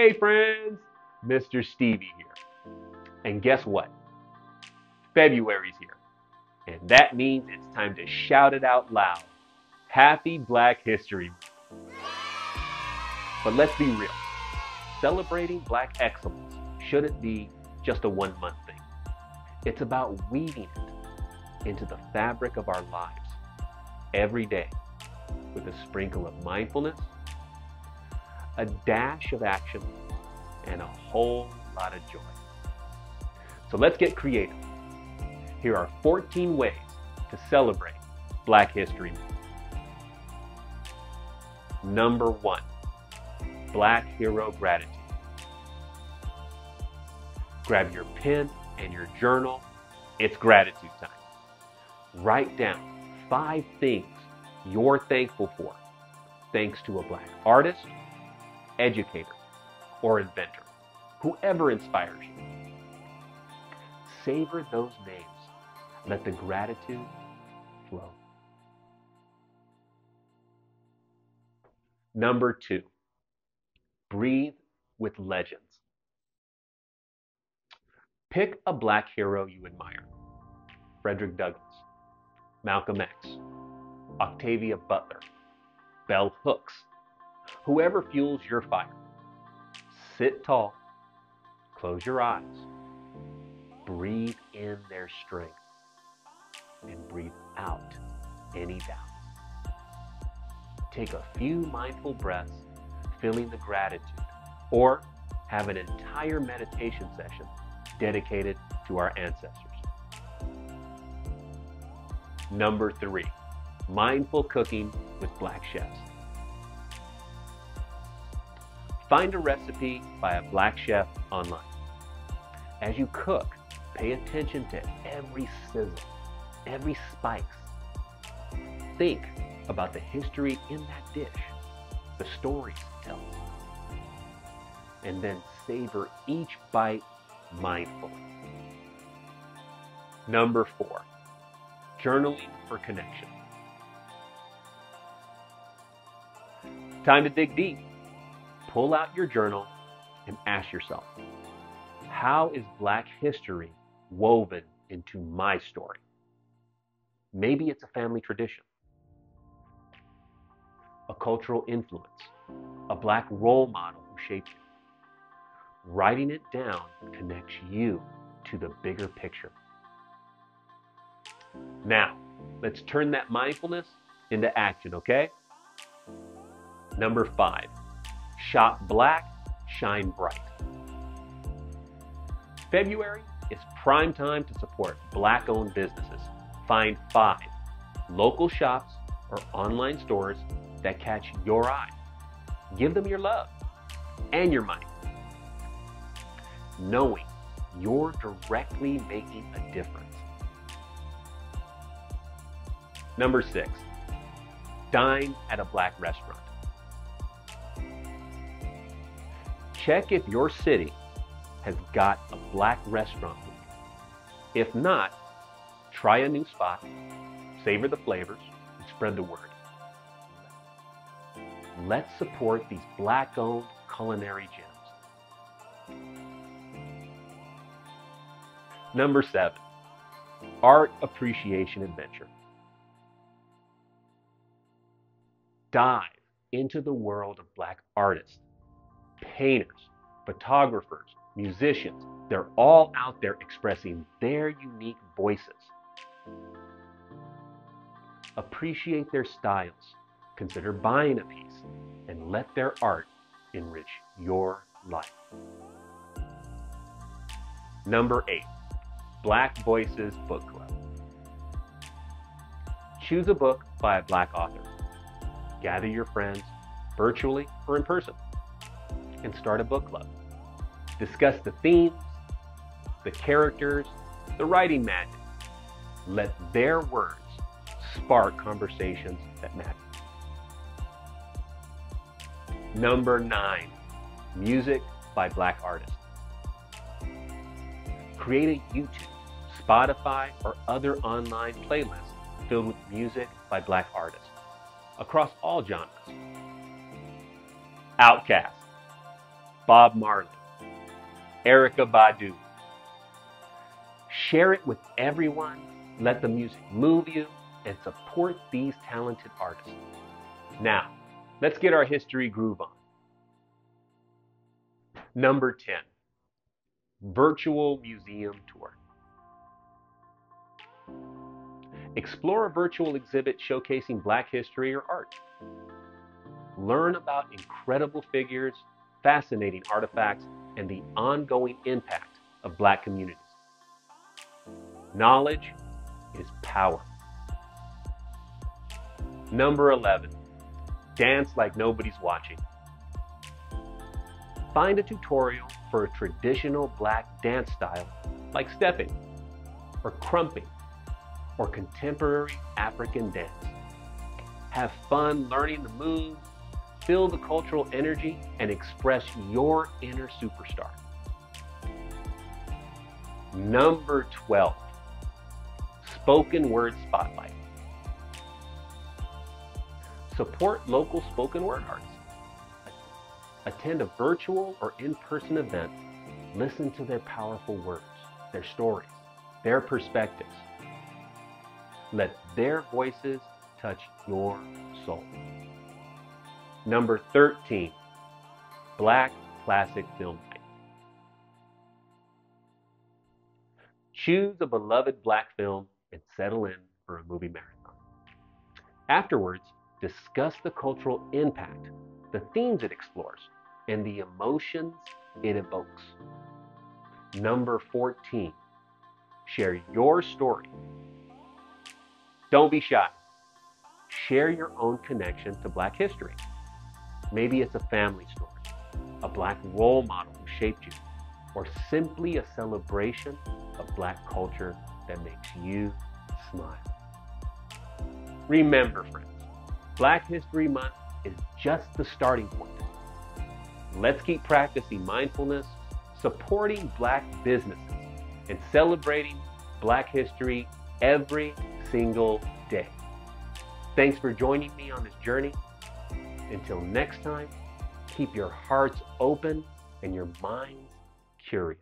Hey friends, Mr. Stevey here. And guess what? February's here. And that means it's time to shout it out loud. Happy Black History Month. But let's be real. Celebrating Black excellence shouldn't be just a one-month thing. It's about weaving it into the fabric of our lives every day with a sprinkle of mindfulness, a dash of action, and a whole lot of joy. So let's get creative. Here are 14 ways to celebrate Black History Month. Number 1, Black Hero Gratitude. Grab your pen and your journal. It's gratitude time. Write down 5 things you're thankful for, thanks to a Black artist, educator, or inventor, whoever inspires you. Savor those names. Let the gratitude flow. Number 2, breathe with legends. Pick a Black hero you admire. Frederick Douglass, Malcolm X, Octavia Butler, Bell Hooks, whoever fuels your fire. Sit tall, close your eyes, breathe in their strength, and breathe out any doubt. Take a few mindful breaths, feeling the gratitude, or have an entire meditation session dedicated to our ancestors. Number 3, mindful cooking with Black chefs. Find a recipe by a Black chef online. As you cook, pay attention to every sizzle, every spice. Think about the history in that dish, the stories it tells, and then savor each bite mindfully. Number 4, journaling for connection. Time to dig deep. Pull out your journal and ask yourself, how is Black history woven into my story? Maybe it's a family tradition, a cultural influence, a Black role model who shaped you. Writing it down connects you to the bigger picture. Now, let's turn that mindfulness into action, okay? Number 5, shop Black, shine bright. February is prime time to support Black-owned businesses. Find 5 local shops or online stores that catch your eye. Give them your love and your money, knowing you're directly making a difference. Number 6, dine at a Black restaurant. Check if your city has got a Black restaurant week. If not, try a new spot, savor the flavors, and spread the word. Let's support these Black-owned culinary gems. Number 7, art appreciation adventure. Dive into the world of Black artists, painters, photographers, musicians. They're all out there expressing their unique voices. Appreciate their styles. Consider buying a piece and let their art enrich your life. Number 8, Black Voices Book Club. Choose a book by a Black author. Gather your friends, virtually or in person, and start a book club. Discuss the themes, the characters, the writing magic. Let their words spark conversations that matter. Number 9, music by Black artists. Create a YouTube, Spotify, or other online playlist filled with music by Black artists across all genres. Outkast, Bob Marley, Erykah Badu. Share it with everyone, let the music move you, and support these talented artists. Now, let's get our history groove on. Number 10, Virtual Museum Tour. Explore a virtual exhibit showcasing Black history or art. Learn about incredible figures, fascinating artifacts, and the ongoing impact of Black communities. Knowledge is power. Number 11, dance like nobody's watching. Find a tutorial for a traditional Black dance style like stepping or crumping or contemporary African dance. Have fun learning the moves, feel the cultural energy, and express your inner superstar. Number 12, Spoken Word Spotlight. Support local spoken word artists. Attend a virtual or in-person event. Listen to their powerful words, their stories, their perspectives. Let their voices touch your soul. Number 13, Black Classic Film Night. Choose a beloved Black film and settle in for a movie marathon. Afterwards, discuss the cultural impact, the themes it explores, and the emotions it evokes. Number 14, share your story. Don't be shy. Share your own connection to Black history. Maybe it's a family story, a Black role model who shaped you, or simply a celebration of Black culture that makes you smile. Remember, friends, Black History Month is just the starting point. Let's keep practicing mindfulness, supporting Black businesses, and celebrating Black history every single day. Thanks for joining me on this journey. Until next time, keep your hearts open and your minds curious.